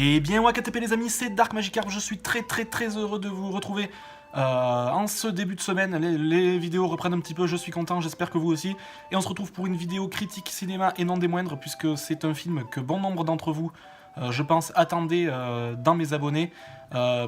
Et bien WAKTP les amis, c'est Dark Magikarp, je suis très heureux de vous retrouver en ce début de semaine. Les vidéos reprennent un petit peu, je suis content, j'espère que vous aussi. Et on se retrouve pour une vidéo critique cinéma et non des moindres, puisque c'est un film que bon nombre d'entre vous, je pense, attendaient dans mes abonnés,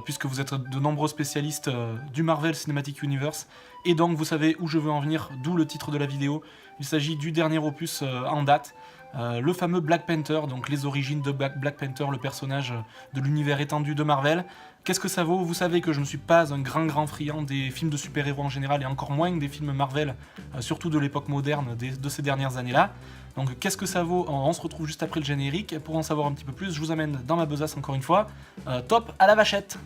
puisque vous êtes de nombreux spécialistes du Marvel Cinematic Universe. Et donc vous savez où je veux en venir, d'où le titre de la vidéo. Il s'agit du dernier opus en date. Le fameux Black Panther, donc les origines de Black Panther, le personnage de l'univers étendu de Marvel. Qu'est-ce que ça vaut? Vous savez que je ne suis pas un grand friand des films de super-héros en général, et encore moins des films Marvel, surtout de l'époque moderne de ces dernières années-là. Donc qu'est-ce que ça vaut? On se retrouve juste après le générique. Pour en savoir un petit peu plus, je vous amène dans ma besace encore une fois. Top à la vachette!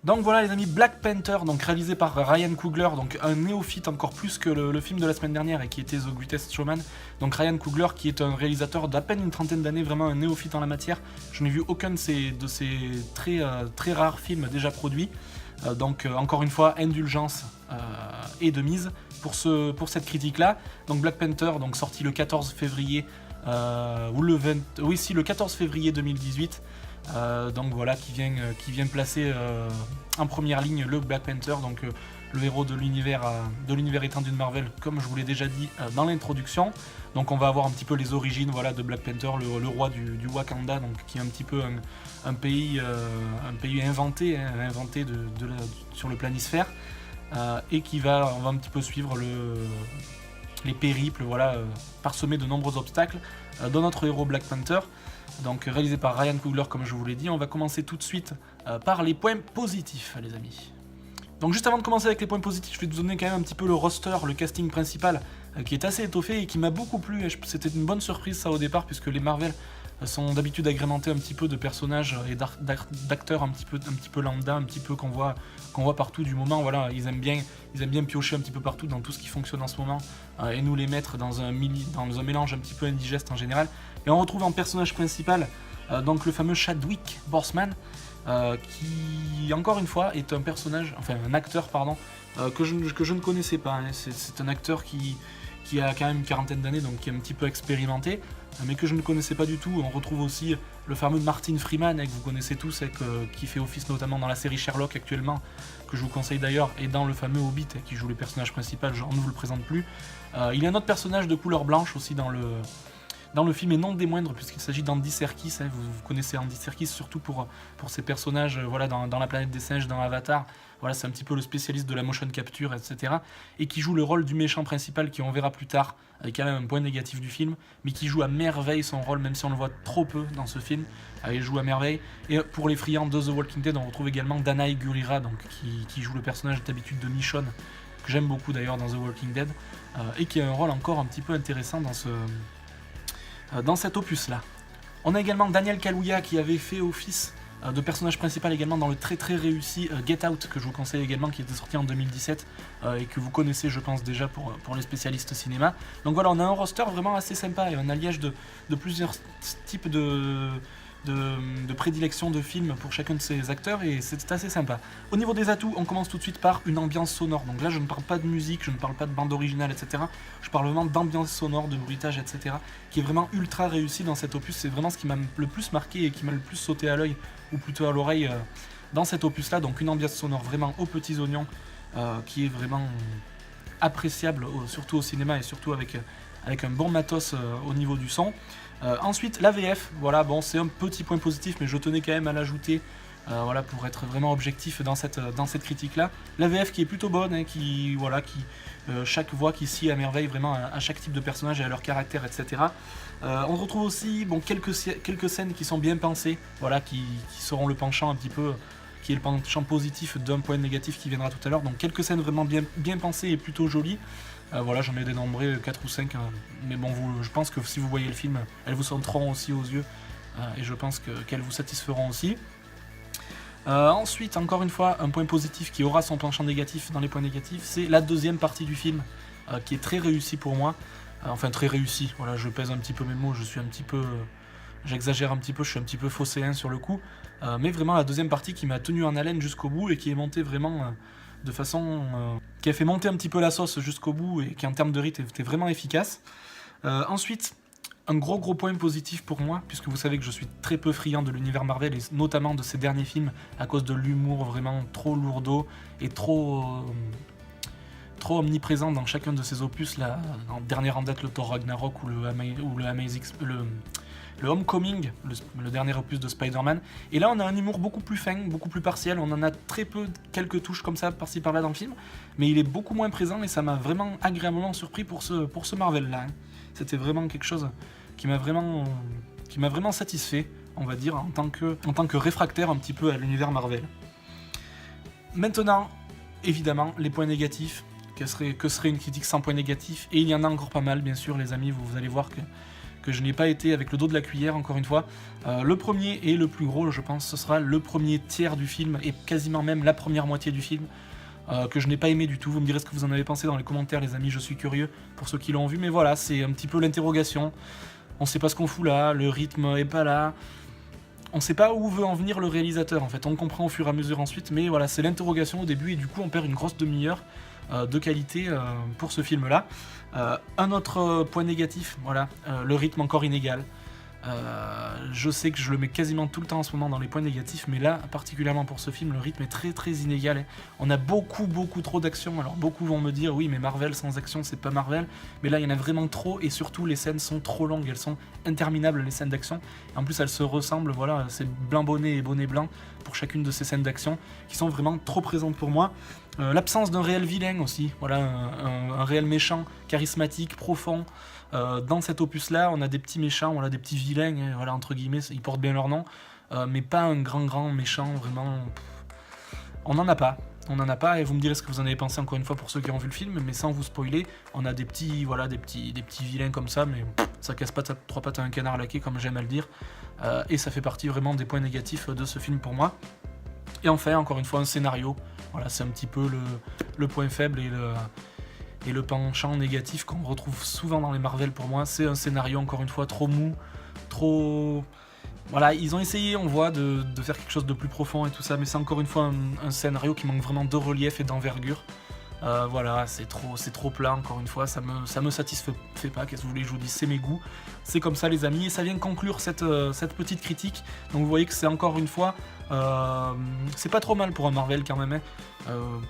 Donc voilà les amis, Black Panther, donc réalisé par Ryan Coogler, donc un néophyte encore plus que le film de la semaine dernière et qui était The Greatest Showman. Donc Ryan Coogler qui est un réalisateur d'à peine une trentaine d'années, vraiment un néophyte en la matière. Je n'ai vu aucun de ses très rares films déjà produits. Donc encore une fois, indulgence et de mise pour cette critique-là. Donc Black Panther, donc sorti le 14 février, le 14 février 2018. Donc voilà, qui vient placer en première ligne le Black Panther, donc le héros de l'univers étendu de Marvel, comme je vous l'ai déjà dit dans l'introduction. Donc on va avoir un petit peu les origines, voilà, de Black Panther, le roi du Wakanda, donc qui est un petit peu un pays inventé, sur le planisphère, et on va un petit peu suivre les périples, voilà, parsemés de nombreux obstacles de notre héros Black Panther. Donc réalisé par Ryan Coogler, comme je vous l'ai dit. On va commencer tout de suite par les points positifs, les amis. Donc juste avant de commencer avec les points positifs, je vais vous donner quand même un petit peu le roster, le casting principal, qui est assez étoffé et qui m'a beaucoup plu. C'était une bonne surprise ça au départ, puisque les Marvel sont d'habitude agrémentés un petit peu de personnages et d'acteurs un petit peu lambda, un petit peu qu'on voit partout du moment. Voilà, ils aiment bien piocher un petit peu partout dans tout ce qui fonctionne en ce moment, et nous les mettre dans un mélange un petit peu indigeste en général. Et on retrouve en personnage principal donc le fameux Chadwick Boseman, qui encore une fois est un acteur que je ne connaissais pas. Hein. C'est un acteur qui a quand même une quarantaine d'années, donc qui est un petit peu expérimenté, mais que je ne connaissais pas du tout. On retrouve aussi le fameux Martin Freeman, que vous connaissez tous, qui fait office notamment dans la série Sherlock actuellement, que je vous conseille d'ailleurs, et dans le fameux Hobbit, qui joue le personnage principal, on ne vous le présente plus. Il y a un autre personnage de couleur blanche aussi dans le film, et non des moindres, puisqu'il s'agit d'Andy Serkis. Hein, vous connaissez Andy Serkis surtout pour ses personnages voilà, dans La Planète des Singes, dans Avatar. Voilà, c'est un petit peu le spécialiste de la motion capture, etc. Et qui joue le rôle du méchant principal, qui on verra plus tard, avec quand même un point négatif du film, mais qui joue à merveille son rôle, même si on le voit trop peu dans ce film. Il joue à merveille. Et pour les friands de The Walking Dead, on retrouve également Danai Gurira, donc, qui joue le personnage d'habitude de Michonne, que j'aime beaucoup d'ailleurs dans The Walking Dead, et qui a un rôle encore un petit peu intéressant dans cet opus-là. On a également Daniel Kaluuya qui avait fait office de personnage principal également dans le très réussi Get Out, que je vous conseille également, qui était sorti en 2017 et que vous connaissez je pense déjà pour les spécialistes cinéma. Donc voilà, on a un roster vraiment assez sympa et un alliage de plusieurs types de prédilection de films pour chacun de ces acteurs, et c'est assez sympa. Au niveau des atouts, on commence tout de suite par une ambiance sonore. Donc là je ne parle pas de musique, je ne parle pas de bande originale, etc. Je parle vraiment d'ambiance sonore, de bruitage, etc. qui est vraiment ultra réussi dans cet opus. C'est vraiment ce qui m'a le plus marqué et qui m'a le plus sauté à l'œil, ou plutôt à l'oreille, dans cet opus là. Donc une ambiance sonore vraiment aux petits oignons, qui est vraiment appréciable, surtout au cinéma, et surtout avec un bon matos au niveau du son. Ensuite, la VF, voilà, bon, c'est un petit point positif, mais je tenais quand même à l'ajouter, voilà, pour être vraiment objectif dans cette critique-là. La VF qui est plutôt bonne, hein, chaque voix qui scie à merveille vraiment à chaque type de personnage et à leur caractère, etc. On retrouve aussi quelques scènes qui sont bien pensées, voilà, qui seront le penchant un petit peu, qui est le penchant positif d'un point négatif qui viendra tout à l'heure. Donc quelques scènes vraiment bien pensées et plutôt jolies. Voilà, j'en ai dénombré 4 ou 5, mais bon, je pense que si vous voyez le film, elles vous sauteront aussi aux yeux, et je pense qu'elles vous satisferont aussi. Ensuite, encore une fois, un point positif qui aura son penchant négatif dans les points négatifs, c'est la deuxième partie du film, qui est très réussie pour moi. Enfin, très réussie, voilà, je pèse un petit peu mes mots, je suis un petit peu... J'exagère un petit peu, je suis un petit peu phocéen sur le coup. Mais vraiment la deuxième partie qui m'a tenu en haleine jusqu'au bout et qui est montée vraiment de façon... qui a fait monter un petit peu la sauce jusqu'au bout et qui en termes de rythme était vraiment efficace. Ensuite, un gros point positif pour moi, puisque vous savez que je suis très peu friand de l'univers Marvel et notamment de ces derniers films à cause de l'humour vraiment trop lourdeau et trop omniprésent dans chacun de ces opus là, en dernière en date le Thor Ragnarok ou le Homecoming, le dernier opus de Spider-Man. Et là, on a un humour beaucoup plus fin, beaucoup plus partiel. On en a très peu, quelques touches comme ça, par-ci par-là dans le film. Mais il est beaucoup moins présent et ça m'a vraiment agréablement surpris pour ce Marvel-là. C'était vraiment quelque chose qui m'a vraiment satisfait, on va dire, en tant que réfractaire un petit peu à l'univers Marvel. Maintenant, évidemment, les points négatifs. Que serait une critique sans points négatifs? Et il y en a encore pas mal, bien sûr, les amis. Vous allez voir que je n'ai pas été avec le dos de la cuillère, encore une fois. Le premier et le plus gros, je pense, ce sera le premier tiers du film, et quasiment même la première moitié du film, que je n'ai pas aimé du tout. Vous me direz ce que vous en avez pensé dans les commentaires, les amis, je suis curieux pour ceux qui l'ont vu, mais voilà, c'est un petit peu l'interrogation. On sait pas ce qu'on fout là, le rythme est pas là. On sait pas où veut en venir le réalisateur, en fait. On comprend au fur et à mesure ensuite, mais voilà, c'est l'interrogation au début, et du coup, on perd une grosse demi-heure de qualité pour ce film-là. Un autre point négatif, voilà, le rythme encore inégal. Je sais que je le mets quasiment tout le temps en ce moment dans les points négatifs, mais là, particulièrement pour ce film, le rythme est très inégal. On a beaucoup trop d'action. Alors beaucoup vont me dire, oui, mais Marvel sans action, c'est pas Marvel. Mais là, il y en a vraiment trop, et surtout, les scènes sont trop longues. Elles sont interminables, les scènes d'action. En plus, elles se ressemblent, voilà, c'est blanc bonnet et bonnet blanc pour chacune de ces scènes d'action, qui sont vraiment trop présentes pour moi. L'absence d'un réel vilain aussi, voilà, un réel méchant, charismatique, profond. Dans cet opus-là, on a des petits méchants, on a des petits vilains, hein, voilà, entre guillemets, ils portent bien leur nom, mais pas un grand méchant, vraiment. On n'en a pas, et vous me direz ce que vous en avez pensé encore une fois pour ceux qui ont vu le film, mais sans vous spoiler, on a des petits vilains comme ça, mais ça casse pas trois pattes à un canard laqué, comme j'aime à le dire, et ça fait partie vraiment des points négatifs de ce film pour moi. Et enfin, encore une fois, un scénario. Voilà, c'est un petit peu le point faible et le penchant négatif qu'on retrouve souvent dans les Marvel pour moi. C'est un scénario, encore une fois, trop mou, trop... Voilà, ils ont essayé, on voit, de faire quelque chose de plus profond et tout ça, mais c'est encore une fois un scénario qui manque vraiment de relief et d'envergure. Voilà, c'est trop plat, encore une fois, ça me satisfait pas, qu'est-ce que vous voulez que je vous dise, c'est mes goûts, c'est comme ça les amis, et ça vient conclure cette petite critique, donc vous voyez que c'est encore une fois, c'est pas trop mal pour un Marvel quand même, hein.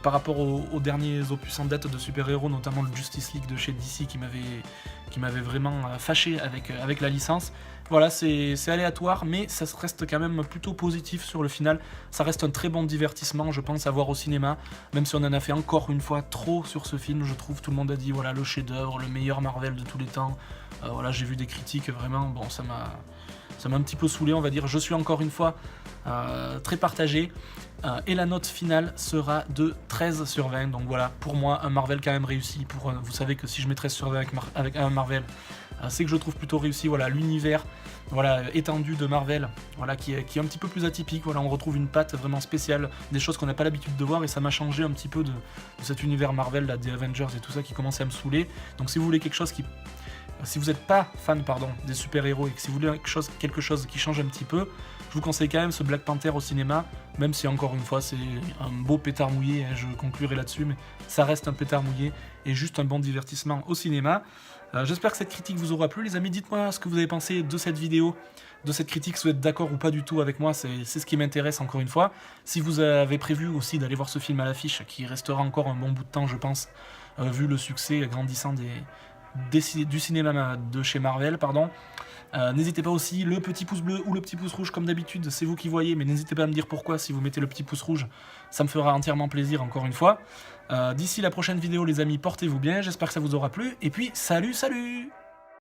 Par rapport aux derniers opus en date de super-héros, notamment le Justice League de chez DC qui m'avait vraiment fâché avec la licence. Voilà, c'est aléatoire, mais ça reste quand même plutôt positif sur le final. Ça reste un très bon divertissement, je pense, à voir au cinéma, même si on en a fait encore une fois trop sur ce film, je trouve. Tout le monde a dit, voilà, le chef-d'œuvre, le meilleur Marvel de tous les temps. Voilà, j'ai vu des critiques, vraiment, bon, ça m'a un petit peu saoulé, on va dire. Je suis encore une fois très partagé. Et la note finale sera de 13 sur 20. Donc voilà, pour moi, un Marvel quand même réussi. Vous savez que si je mets 13 sur 20 avec un Marvel, c'est que je trouve plutôt réussi. Voilà, l'univers, voilà, étendu de Marvel, voilà, qui est un petit peu plus atypique. Voilà, on retrouve une patte vraiment spéciale, des choses qu'on n'a pas l'habitude de voir, et ça m'a changé un petit peu de cet univers Marvel, là, des Avengers et tout ça, qui commençait à me saouler. Donc si vous voulez quelque chose qui... Si vous n'êtes pas fan des super-héros et que si vous voulez quelque chose qui change un petit peu, je vous conseille quand même ce Black Panther au cinéma, même si encore une fois c'est un beau pétard mouillé, hein, je conclurai là-dessus, mais ça reste un pétard mouillé et juste un bon divertissement au cinéma. J'espère que cette critique vous aura plu, les amis. Dites-moi ce que vous avez pensé de cette vidéo, de cette critique, si vous êtes d'accord ou pas du tout avec moi, c'est ce qui m'intéresse encore une fois. Si vous avez prévu aussi d'aller voir ce film à l'affiche, qui restera encore un bon bout de temps je pense, vu le succès grandissant du cinéma de chez Marvel, pardon. N'hésitez pas aussi, le petit pouce bleu ou le petit pouce rouge comme d'habitude, c'est vous qui voyez, mais n'hésitez pas à me dire pourquoi. Si vous mettez le petit pouce rouge, ça me fera entièrement plaisir encore une fois. D'ici la prochaine vidéo les amis, portez-vous bien, j'espère que ça vous aura plu, et puis salut